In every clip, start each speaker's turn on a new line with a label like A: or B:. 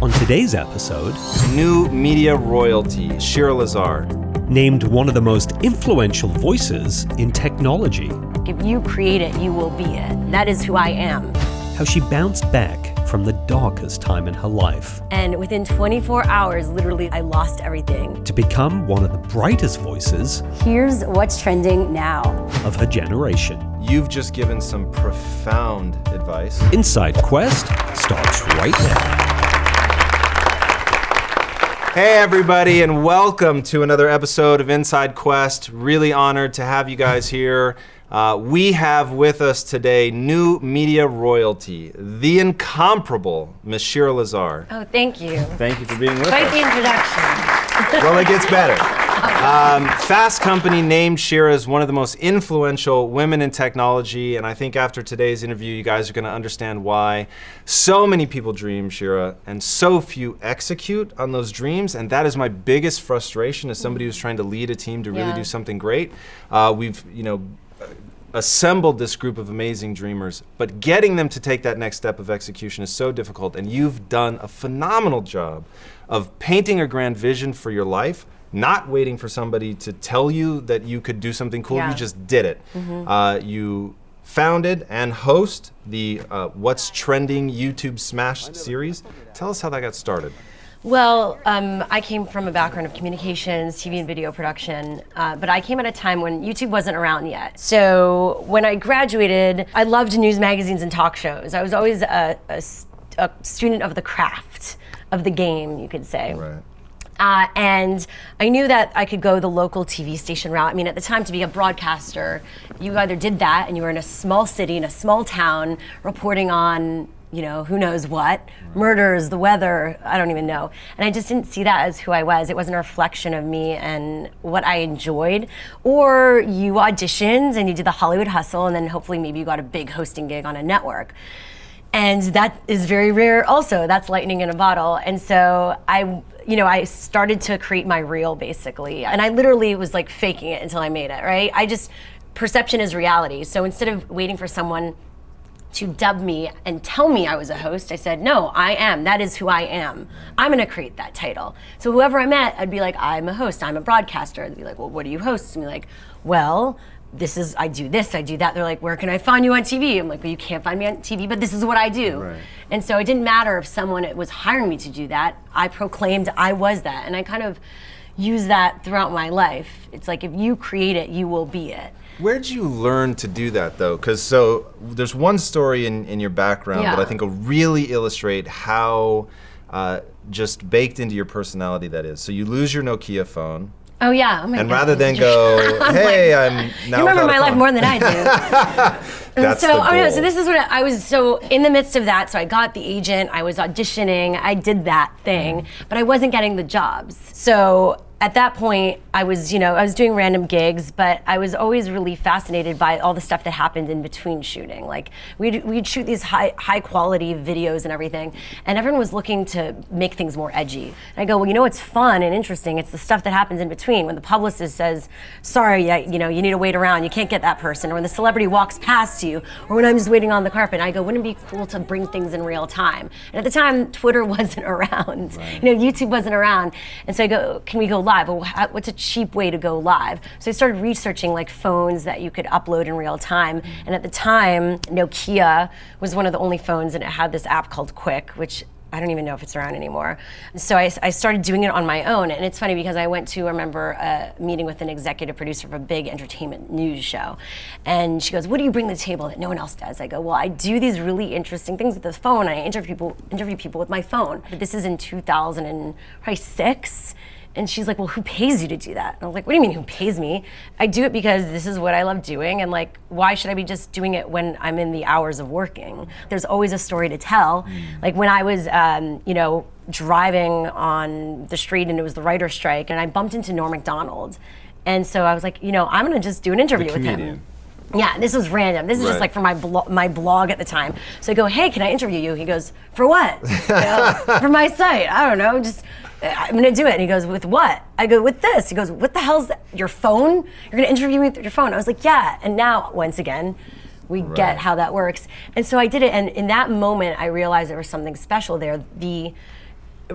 A: On today's episode,
B: new media royalty, Shira Lazar.
A: Named one of the most influential voices in technology.
C: If you create it, you will be it. That is who I am.
A: How she bounced back from the darkest time in her life.
C: And within 24 hours, literally, I lost everything.
A: To become one of the brightest voices.
C: Here's what's trending now.
A: Of her generation.
B: You've just given some profound advice.
A: Inside Quest starts right now.
B: Hey everybody, and welcome to another episode of Inside Quest. Really honored to have you guys here. We have with us today new media royalty, the incomparable Miss Shira Lazar.
C: Oh, thank you.
B: Thank you for being with
C: Quite
B: us.
C: the introduction.
B: Well, it gets better. Fast Company named Shira as one of the most influential women in technology, and I think after today's interview, you guys are going to understand why so many people dream, Shira, and so few execute on those dreams, and that is my biggest frustration as somebody who's trying to lead a team to really do something great. We've, assembled this group of amazing dreamers, but getting them to take that next step of execution is so difficult, and you've done a phenomenal job of painting a grand vision for your life, not waiting for somebody to tell you that you could do something cool. You just did it. You founded and host the What's Trending YouTube Smash series. Tell us how that got started.
C: Well, I came from a background of communications, TV and video production, but I came at a time when YouTube wasn't around yet. So when I graduated, I loved news magazines and talk shows. I was always a student of the craft, of the game, you could say.
B: Right.
C: And I knew that I could go the local TV station route. I mean, at the time, to be a broadcaster, you either did that and you were in a small city, in a small town, reporting on who knows what, murders, the weather, I don't even know. And I just didn't see that as who I was. It wasn't a reflection of me and what I enjoyed. Or you auditioned and you did the Hollywood hustle, and then hopefully maybe you got a big hosting gig on a network. And that is very rare also. That's lightning in a bottle. And so I started to create my reel basically. And I literally was like faking it until I made it, right? Perception is reality. So instead of waiting for someone to dub me and tell me I was a host, I said, no, I am. That is who I am. I'm gonna create that title. So whoever I met, I'd be like, I'm a host, I'm a broadcaster. They'd be like, well, what do you host? And be like, well, I do this, I do that. They're like, where can I find you on TV? I'm like, well, you can't find me on TV, but this is what I do.
B: Right.
C: And so it didn't matter if someone was hiring me to do that. I proclaimed I was that. And I kind of use that throughout my life. It's like, if you create it, you will be it.
B: Where'd you learn to do that though? Because there's one story in your background that I think will really illustrate how just baked into your personality that is. So you lose your Nokia phone.
C: Oh yeah, oh my
B: and
C: God.
B: Rather than go, hey, I'm now
C: you remember my life
B: phone.
C: more than I do.
B: That's
C: so,
B: the goal.
C: So this is what I was, so in the midst of that, so I got the agent, I was auditioning, I did that thing, but I wasn't getting the jobs. So at that point, I was doing random gigs, but I was always really fascinated by all the stuff that happened in between shooting. Like we'd shoot these high quality videos and everything, and everyone was looking to make things more edgy. And I go, well, it's fun and interesting. It's the stuff that happens in between when the publicist says, sorry, you need to wait around, you can't get that person, or when the celebrity walks past you, or when I'm just waiting on the carpet. And I go, wouldn't it be cool to bring things in real time? And at the time, Twitter wasn't around. Right. YouTube wasn't around. And so I go, can we go live? Well, what's a cheap way to go live? So I started researching like phones that you could upload in real time. And at the time, Nokia was one of the only phones, and it had this app called Quick, which I don't even know if it's around anymore. So I started doing it on my own. And it's funny because I went to, I remember, a meeting with an executive producer of a big entertainment news show. And she goes, what do you bring to the table that no one else does? I go, well, I do these really interesting things with the phone. And I interview people with my phone. But this is in 2006. And she's like, well, who pays you to do that? And I was like, what do you mean, who pays me? I do it because this is what I love doing, and like, why should I be just doing it when I'm in the hours of working? There's always a story to tell. Like when I was, driving on the street and it was the writer's strike, and I bumped into Norm Macdonald. And so I was like, I'm gonna just do an interview with him. Yeah, this was random. This is just like for my blog at the time. So I go, hey, can I interview you? He goes, for what? For my site. I don't know, I'm gonna do it. And he goes, with what? I go, with this. He goes, what the hell's that? Your phone? You're gonna interview me with your phone? I was like, yeah. And now, once again, we get how that works. And so I did it, and in that moment, I realized there was something special there.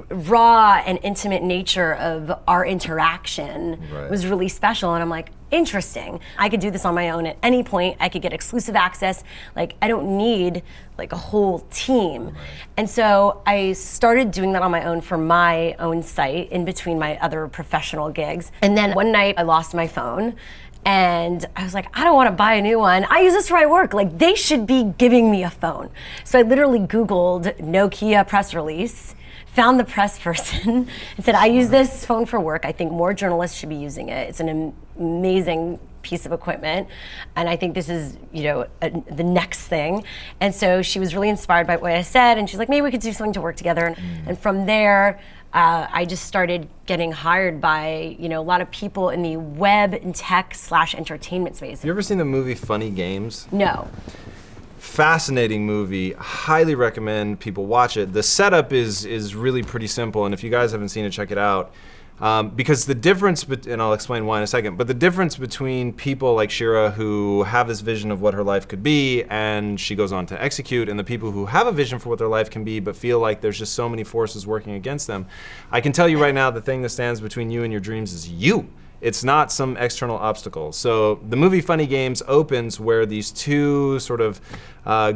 C: raw and intimate nature of our interaction
B: Right.
C: was really special. And I'm like, interesting. I could do this on my own at any point. I could get exclusive access. Like, I don't need like a whole team.
B: Right.
C: And so I started doing that on my own for my own site in between my other professional gigs. And then one night I lost my phone. And I was like, I don't want to buy a new one. I use this for my work. Like, they should be giving me a phone. So I literally Googled Nokia press release, found the press person, and said, I use this phone for work. I think more journalists should be using it. It's an amazing piece of equipment. And I think this is, the next thing. And so she was really inspired by what I said. And she's like, maybe we could do something to work together. And from there, I just started getting hired by, a lot of people in the web and tech / entertainment space.
B: You ever seen the movie Funny Games?
C: No.
B: Fascinating movie. Highly recommend people watch it. The setup is really pretty simple, and if you guys haven't seen it, check it out. Because the difference, and I'll explain why in a second, but the difference between people like Shira who have this vision of what her life could be and she goes on to execute, and the people who have a vision for what their life can be but feel like there's just so many forces working against them. I can tell you right now, the thing that stands between you and your dreams is you. It's not some external obstacle. So the movie Funny Games opens where these two sort of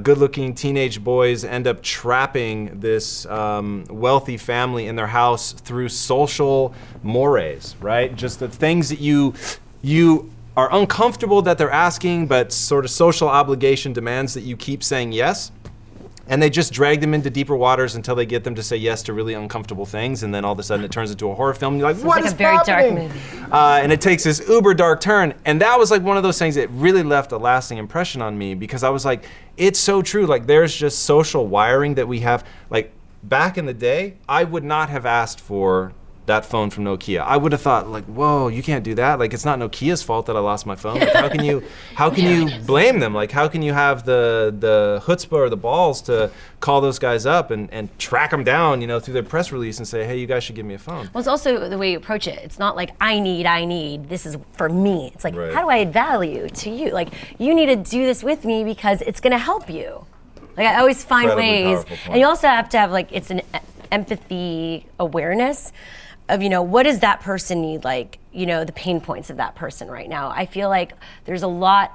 B: good-looking teenage boys end up trapping this wealthy family in their house through social mores, right? Just the things that you are uncomfortable that they're asking, but sort of social obligation demands that you keep saying yes. And they just drag them into deeper waters until they get them to say yes to really uncomfortable things, and then all of a sudden it turns into a horror film. And you're like, what is happening? It's like a very dark movie. And it takes this uber dark turn, and that was like one of those things that really left a lasting impression on me, because I was like, it's so true. Like, there's just social wiring that we have. Like, back in the day, I would not have asked for that phone from Nokia. I would have thought, like, whoa, you can't do that. Like, it's not Nokia's fault that I lost my phone. Like, how can you blame them? Like, how can you have the chutzpah or the balls to call those guys up and track them down, through their press release and say, hey, you guys should give me a phone?
C: Well, it's also the way you approach it. It's not like, I need, this is for me. It's like,
B: Right.
C: How do I add value to you? Like, you need to do this with me because it's gonna help you. Like, I always find
B: Incredibly
C: ways.
B: powerful point.
C: And you also have to have, like, it's an empathy awareness of, what does that person need, like, the pain points of that person right now. I feel like there's a lot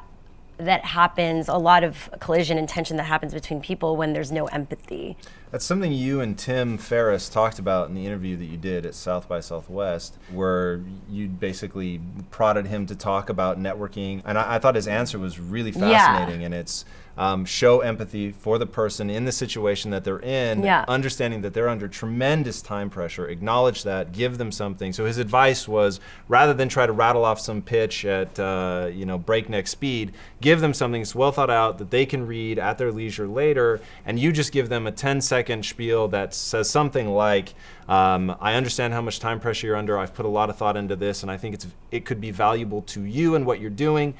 C: that happens, a lot of collision and tension that happens between people when there's no empathy.
B: That's something you and Tim Ferriss talked about in the interview that you did at South by Southwest, where you basically prodded him to talk about networking. And I thought his answer was really fascinating.
C: Yeah.
B: And it's show empathy for the person in the situation that they're in,
C: Yeah.
B: understanding that they're under tremendous time pressure, acknowledge that, give them something. So his advice was, rather than try to rattle off some pitch at breakneck speed, give them something that's well thought out that they can read at their leisure later, and you just give them a 10-second spiel that says something like, I understand how much time pressure you're under. I've put a lot of thought into this, and I think it could be valuable to you and what you're doing.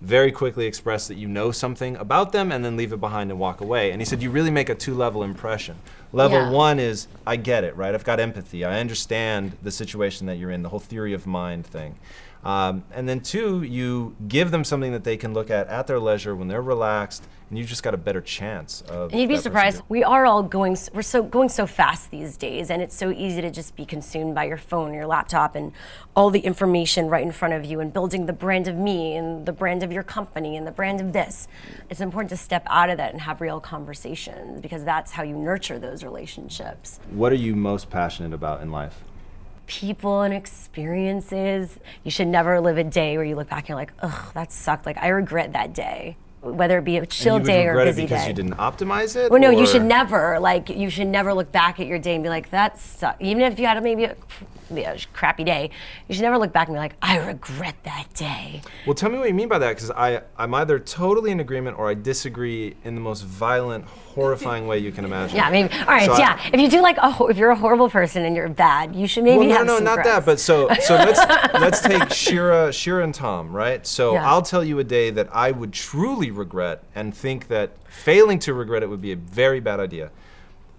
B: Very quickly express that you know something about them, and then leave it behind and walk away. And he said, you really make a 2-level impression. Level 1 is, I get it, right? I've got empathy. I understand the situation that you're in, the whole theory of mind thing. And then 2, you give them something that they can look at their leisure when they're relaxed, and you've just got a better chance of.
C: And you'd be
B: that person
C: surprised.
B: doing-
C: We are all going so fast these days, and it's so easy to just be consumed by your phone, your laptop, and all the information right in front of you, and building the brand of me, and the brand of your company, and the brand of this. It's important to step out of that and have real conversations, because that's how you nurture those relationships.
B: What are you most passionate about in life?
C: People and experiences. You should never live a day where you look back and you're like, ugh, that sucked. Like, I regret that day, whether it be a chill day or a busy
B: it because
C: day.
B: you didn't optimize it?
C: Well, no, you
B: or-
C: should never. Like, you should never look back at your day and be like, that sucked. Even if you had maybe a crappy day, you should never look back and be like, I regret that day.
B: Well, tell me what you mean by that, because I'm either totally in agreement or I disagree in the most violent, horrifying way you can imagine.
C: Yeah, maybe. All right,
B: So
C: yeah. If you do like, if you're a horrible person and you're bad, you should maybe have
B: no,
C: some
B: not that.
C: grace.
B: But so let's take Shira and Tom, right? So
C: Yeah.
B: I'll tell you a day that I would truly regret and think that failing to regret it would be a very bad idea.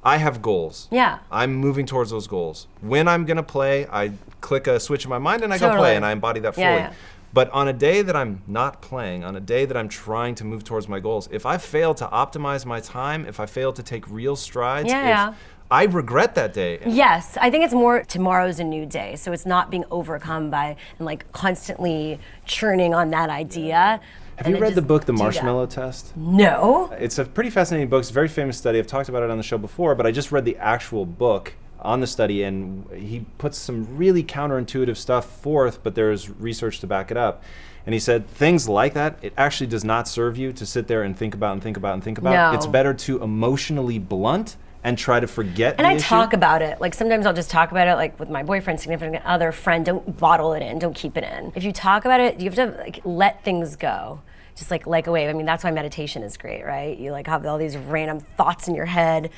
B: I have goals.
C: Yeah.
B: I'm moving towards those goals. When I'm gonna play, I click a switch in my mind and I go
C: Totally.
B: play, and I embody that fully.
C: Yeah, yeah.
B: But on a day that I'm not playing, on a day that I'm trying to move towards my goals, if I fail to optimize my time, if I fail to take real strides,
C: Yeah,
B: if
C: yeah.
B: I regret that day.
C: Yes, I think it's more tomorrow's a new day. So it's not being overcome by and like constantly churning on that idea.
B: Have you read the book, The Marshmallow Test?
C: No.
B: It's a pretty fascinating book. It's a very famous study. I've talked about it on the show before, but I just read the actual book on the study, and he puts some really counterintuitive stuff forth, but there's research to back it up. And he said things like that, it actually does not serve you to sit there and think about and think about and think about.
C: No.
B: It's better to emotionally blunt and try to forget
C: And
B: the
C: I
B: issue.
C: talk about it. Like sometimes I'll just talk about it like with my boyfriend, significant other, friend. Don't bottle it in, don't keep it in. If you talk about it, you have to like let things go. Just like a wave. I mean, that's why meditation is great, right? You like have all these random thoughts in your head.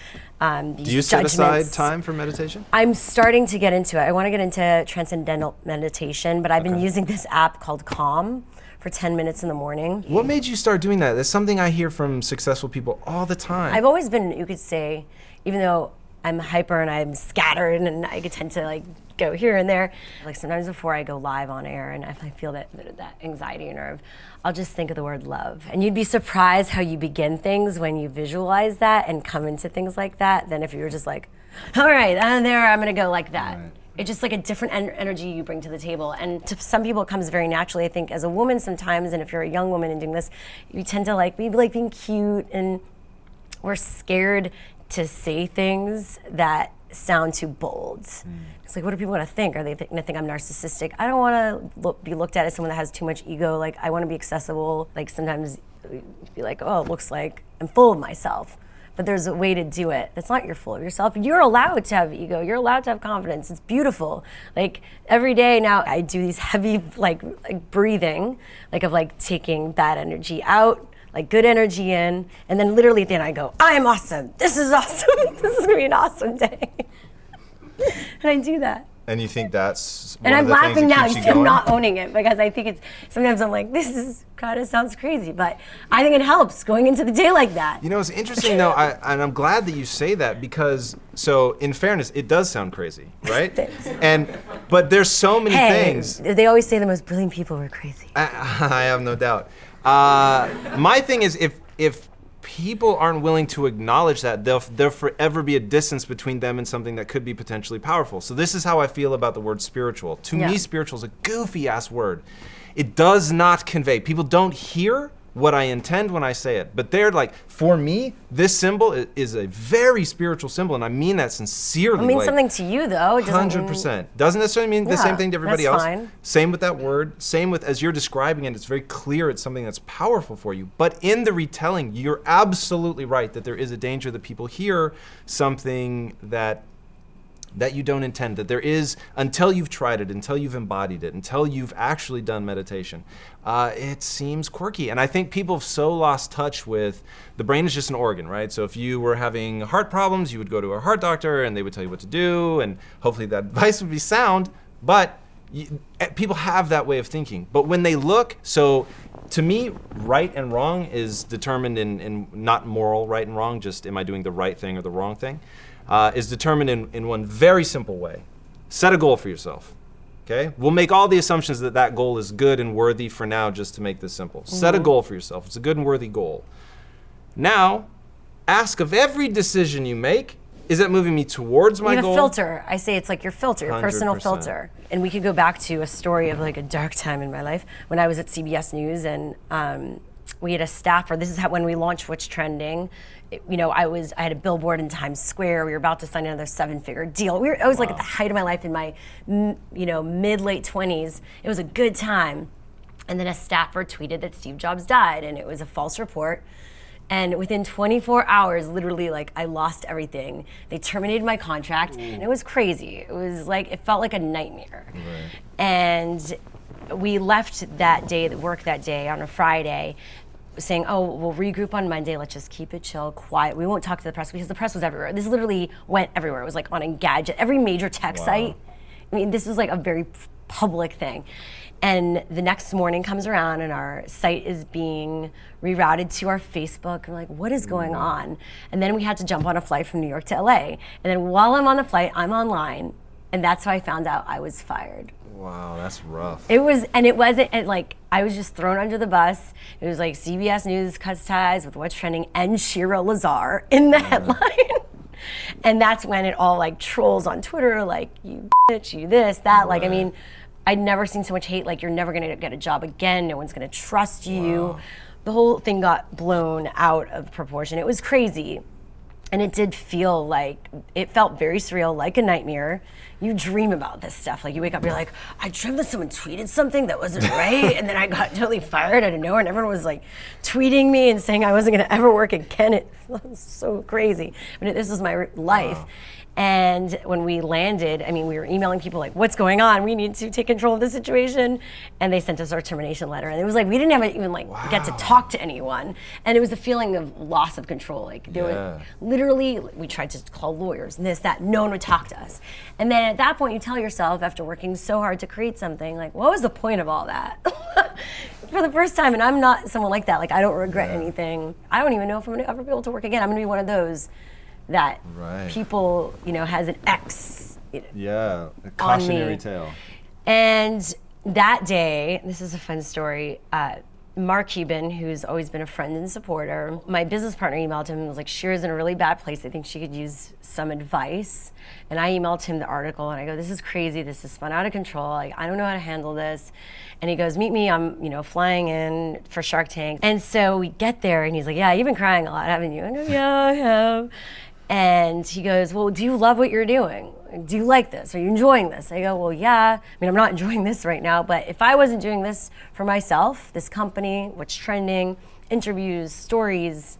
C: These
B: Do you set
C: judgments.
B: aside time for meditation?
C: I'm starting to get into it. I want to get into transcendental meditation, but I've been using this app called Calm for 10 minutes in the morning.
B: What made you start doing that? That's something I hear from successful people all the time.
C: I've always been, you could say, even though I'm hyper and I'm scattered and I tend to like go here and there, like sometimes before I go live on air and if I feel that anxiety or nerve, I'll just think of the word love. And you'd be surprised how you begin things when you visualize that and come into things like that than if you were just like, all right, I'm gonna go like that. Right. It's just like a different energy you bring to the table. And to some people it comes very naturally. I think as a woman sometimes, and if you're a young woman and doing this, you tend to like maybe like being cute, and we're scared to say things that sound too bold. It's like, what are people gonna think? Are they gonna think I'm narcissistic? I don't wanna be looked at as someone that has too much ego. Like, I wanna be accessible. Like, sometimes be like, oh, it looks like I'm full of myself. But there's a way to do it. That's not you're full of yourself. You're allowed to have ego. You're allowed to have confidence. It's beautiful. Like, every day now I do these heavy, like breathing, like of like taking bad energy out, like good energy in, and then literally at the end I go, I am awesome. This is awesome. This is gonna be an awesome day. And I do that.
B: And you think that's
C: and
B: one
C: I'm
B: of the
C: laughing
B: things that
C: now.
B: keeps you
C: I'm
B: going?
C: not owning it because I think it's sometimes I'm like, this is kind of sounds crazy, but I think it helps going into the day like that.
B: You know, it's interesting though, and I'm glad that you say that because, so in fairness, it does sound crazy, right?
C: Thanks.
B: But there's so many things.
C: They always say the most brilliant people were crazy.
B: I have no doubt. My thing is, if people aren't willing to acknowledge that, there'll forever be a distance between them and something that could be potentially powerful. So this is how I feel about the word spiritual. To me, spiritual is a goofy ass word. It does not convey. People don't hear what I intend when I say it. But they're like, for me, this symbol is a very spiritual symbol, and I mean that sincerely.
C: It means something to you, though.
B: 100%. Doesn't necessarily mean the same thing to everybody else.
C: Fine.
B: Same with that word. Same with, as you're describing it, it's very clear it's something that's powerful for you. But in the retelling, you're absolutely right that there is a danger that people hear something that you don't intend, that there is, until you've tried it, until you've embodied it, until you've actually done meditation, it seems quirky. And I think people have so lost touch with, the brain is just an organ, right? So if you were having heart problems, you would go to a heart doctor and they would tell you what to do, and hopefully that advice would be sound, but people have that way of thinking. But when they look, so to me, right and wrong is determined in not moral right and wrong, just am I doing the right thing or the wrong thing? Is determined in one very simple way. Set a goal for yourself, okay? We'll make all the assumptions that that goal is good and worthy for now, just to make this simple. Set a goal for yourself. It's a good and worthy goal. Now, ask of every decision you make, is that moving me towards my goal?
C: You have a filter. I say it's like your filter, your personal
B: 100%.
C: filter. And we could go back to a story of like a dark time in my life when I was at CBS News, and we had a staffer. This is when we launched What's Trending. I had a billboard in Times Square. We were about to sign another 7-figure deal. I was like at the height of my life in my, mid-late 20s. It was a good time. And then a staffer tweeted that Steve Jobs died, and it was a false report. And within 24 hours, literally, like, I lost everything. They terminated my contract, and it was crazy. It was like, it felt like a nightmare. Right. And we left that day, work that day on a Friday, saying, oh, we'll regroup on Monday, let's just keep it chill, quiet. We won't talk to the press, because the press was everywhere. This literally went everywhere. It was like on Engadget, every major tech site. I mean, this was like a very public thing. And the next morning comes around and our site is being rerouted to our Facebook. And we're like, what is going on? And then we had to jump on a flight from New York to LA. And then while I'm on the flight, I'm online. And that's how I found out I was fired.
B: Wow, that's rough.
C: It wasn't like, I was just thrown under the bus. It was like CBS News cuts ties with What's Trending and Shira Lazar in the headline. And that's when it all like trolls on Twitter, like you bitch, you this, that. Like, I mean, I'd never seen so much hate, like you're never gonna get a job again, no one's gonna trust you.
B: Wow.
C: The whole thing got blown out of proportion. It was crazy. And it did feel like, it felt very surreal, like a nightmare. You dream about this stuff. Like you wake up, you're like, I dreamed that someone tweeted something that wasn't right. And then I got totally fired out of nowhere and everyone was like tweeting me and saying I wasn't gonna ever work again. It was so crazy. But this was my life.
B: Wow.
C: And when we landed, I mean, we were emailing people like, what's going on? We need to take control of the situation. And they sent us our termination letter. And it was like, we didn't even like get to talk to anyone. And it was the feeling of loss of control. Like there were literally, we tried to call lawyers and this, that, no one would talk to us. And then at that point you tell yourself, after working so hard to create something, like, what was the point of all that? For the first time, and I'm not someone like that. Like I don't regret anything. I don't even know if I'm gonna ever be able to work again. I'm gonna be one of those that people, you know, has an X.
B: A cautionary tale.
C: And that day, this is a fun story. Mark Cuban, who's always been a friend and supporter, my business partner emailed him and was like, Shira's in a really bad place. I think she could use some advice. And I emailed him the article and I go, this is crazy. This is spun out of control. Like, I don't know how to handle this. And he goes, meet me. I'm, you know, flying in for Shark Tank. And so we get there and he's like, yeah, you've been crying a lot, haven't you? I go, yeah, I have. And he goes, well, do you love what you're doing? Do you like this? Are you enjoying this? I go, well, yeah. I mean, I'm not enjoying this right now, but if I wasn't doing this for myself, this company, what's trending, interviews, stories,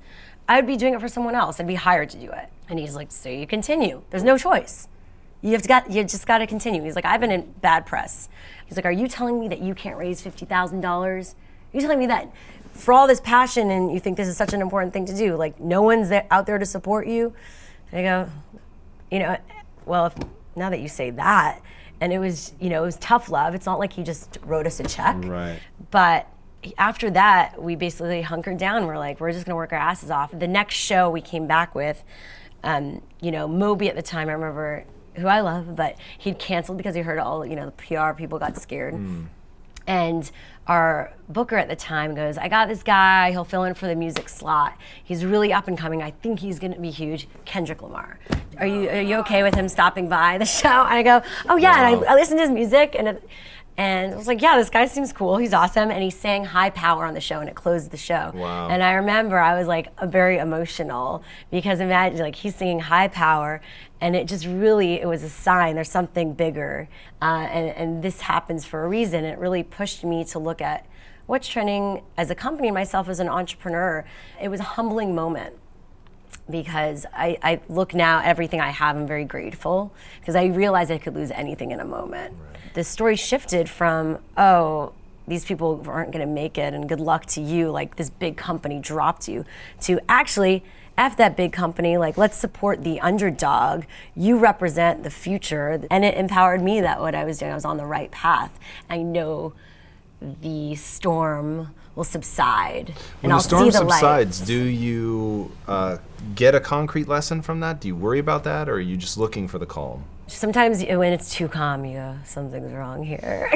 C: I would be doing it for someone else. I'd be hired to do it. And he's like, so you continue. There's no choice. You just got to continue. He's like, I've been in bad press. He's like, are you telling me that you can't raise $50,000? Are you telling me that for all this passion and you think this is such an important thing to do, like no one's out there to support you? And I go, you know, well, now that you say that, and it was, you know, it was tough love. It's not like he just wrote us a check.
B: Right.
C: But after that, we basically hunkered down. We're like, we're just gonna work our asses off. The next show we came back with, you know, Moby at the time, I remember, who I love, but he'd canceled because he heard all, you know, the PR people got scared. And our booker at the time goes, I got this guy, he'll fill in for the music slot. He's really up and coming. I think he's gonna be huge. Kendrick Lamar. Are you okay with him stopping by the show? And I go, oh yeah, and I listened to his music and I was like, yeah, this guy seems cool, he's awesome. And he sang High Power on the show and it closed the show.
B: Wow.
C: And I remember I was like very emotional because imagine like he's singing High Power and it just really, it was a sign there's something bigger. And this happens for a reason. It really pushed me to look at what's trending as a company, myself as an entrepreneur. It was a humbling moment. Because I look now at everything I have, I'm very grateful because I realized I could lose anything in a moment. Right. The story shifted from, oh, these people aren't gonna make it and good luck to you, like this big company dropped you, to actually, F that big company, like let's support the underdog, you represent the future. And it empowered me that what I was doing, I was on the right path. I know the storm will subside and I'll see the light. When the storm subsides,
B: do you get a concrete lesson from that? Do you worry about that or are you just looking for the calm?
C: Sometimes when it's too calm, you go, something's wrong here.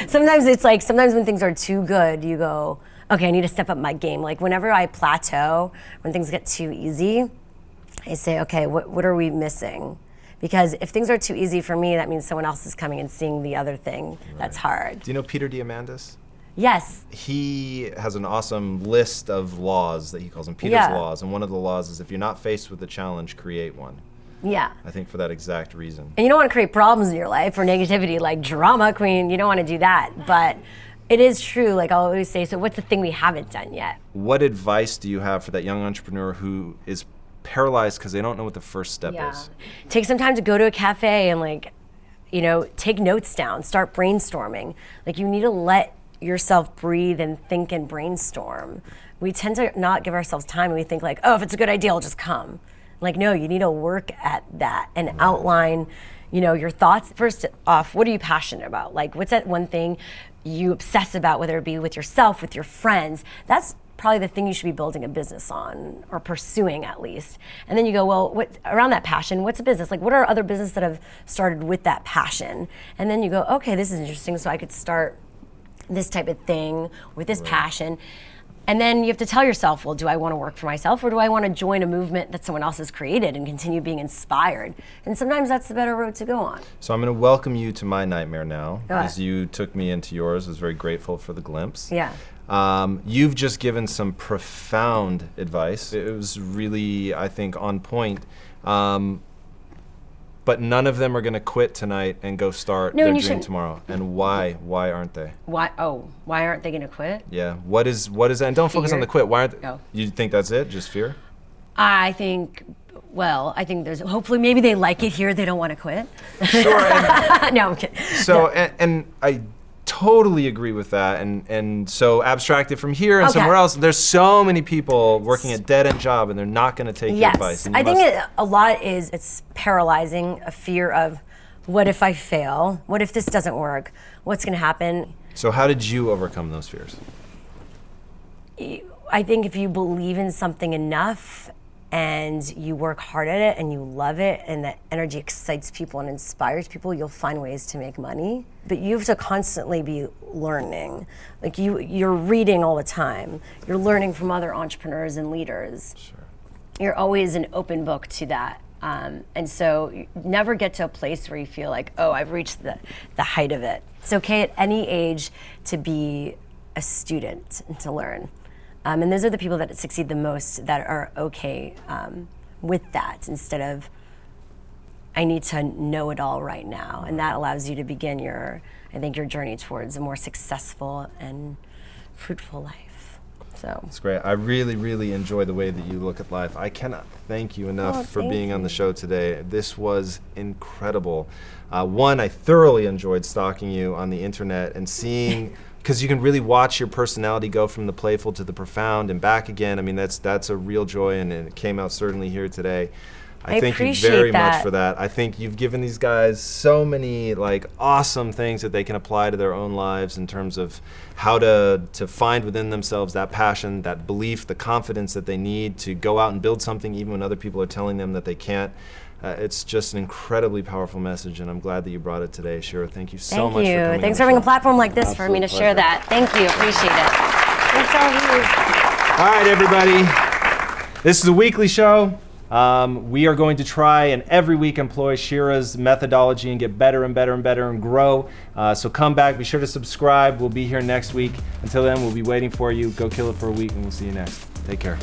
C: Sometimes it's like, sometimes when things are too good, you go, okay, I need to step up my game. Like whenever I plateau, when things get too easy, I say, okay, what are we missing? Because if things are too easy for me, that means someone else is coming and seeing the other thing that's hard.
B: Do you know Peter Diamandis?
C: Yes.
B: He has an awesome list of laws that he calls them Peter's laws, and one of the laws is if you're not faced with a challenge, create one.
C: Yeah.
B: I think for that exact reason.
C: And you don't want to create problems in your life or negativity, like drama queen, you don't want to do that. But it is true, like I'll always say, so what's the thing we haven't done yet?
B: What advice do you have for that young entrepreneur who is paralyzed because they don't know what the first step is?
C: Take some time to go to a cafe and like, you know, take notes down, start brainstorming. Like you need to let yourself breathe and think and brainstorm. We tend to not give ourselves time and we think like, oh, if it's a good idea, it'll just come. Like, no, you need to work at that and outline, you know, your thoughts. First off, what are you passionate about? Like, what's that one thing you obsess about, whether it be with yourself, with your friends? That's probably the thing you should be building a business on or pursuing at least. And then you go, well, what around that passion, what's a business? Like, what are other businesses that have started with that passion? And then you go, okay, this is interesting, so I could start this type of thing with this passion. And then you have to tell yourself, well, do I want to work for myself or do I want to join a movement that someone else has created and continue being inspired? And sometimes that's the better road to go on.
B: So I'm going to welcome you to my nightmare now,
C: Go ahead.
B: as you took me into yours. I was very grateful for the glimpse.
C: Yeah.
B: You've just given some profound advice. It was really, I think, on point. But none of them are going to quit tonight and go start their dream tomorrow. And why? Why aren't they?
C: Why aren't they going to quit?
B: Yeah. What is that? And don't focus on the quit. Why aren't they?
C: Oh.
B: You think that's it? Just fear?
C: I think there's, hopefully maybe they like it here, they don't want to quit.
B: Sure.
C: No, I'm kidding.
B: So, and I totally agree with that. And so abstract it from here and somewhere else. There's so many people working a dead-end job and they're not going to take your advice.
C: Yes, I think a lot is, it's paralyzing, a fear of, what if I fail? What if this doesn't work? What's going to happen?
B: So how did you overcome those fears?
C: I think if you believe in something enough and you work hard at it and you love it and that energy excites people and inspires people, you'll find ways to make money. But you have to constantly be learning. Like you're reading all the time. You're learning from other entrepreneurs and leaders.
B: Sure.
C: You're always an open book to that. And so you never get to a place where you feel like, oh, I've reached the height of it. It's okay at any age to be a student and to learn. And those are the people that succeed the most, that are okay with that, instead of, I need to know it all right now. And that allows you to begin your journey towards a more successful and fruitful life. So
B: it's great. I really, really enjoy the way that you look at life. I cannot thank you enough for being on the show today. This was incredible. One, I thoroughly enjoyed stalking you on the internet and seeing, because you can really watch your personality go from the playful to the profound and back again. I mean, that's a real joy, and it came out certainly here today. I thank you very much for that. I think you've given these guys so many awesome things that they can apply to their own lives in terms of how to find within themselves that passion, that belief, the confidence that they need to go out and build something even when other people are telling them that they can't. It's just an incredibly powerful message, and I'm glad that you brought it today, Shira. Thank you so much for coming.
C: Thanks for having a platform like this for me to share that. Thank you. Appreciate it. Thanks, all of you.
B: All right, everybody. This is a weekly show. We are going to try and every week employ Shira's methodology and get better and better and better and grow. So come back. Be sure to subscribe. We'll be here next week. Until then, we'll be waiting for you. Go kill it for a week, and we'll see you next. Take care.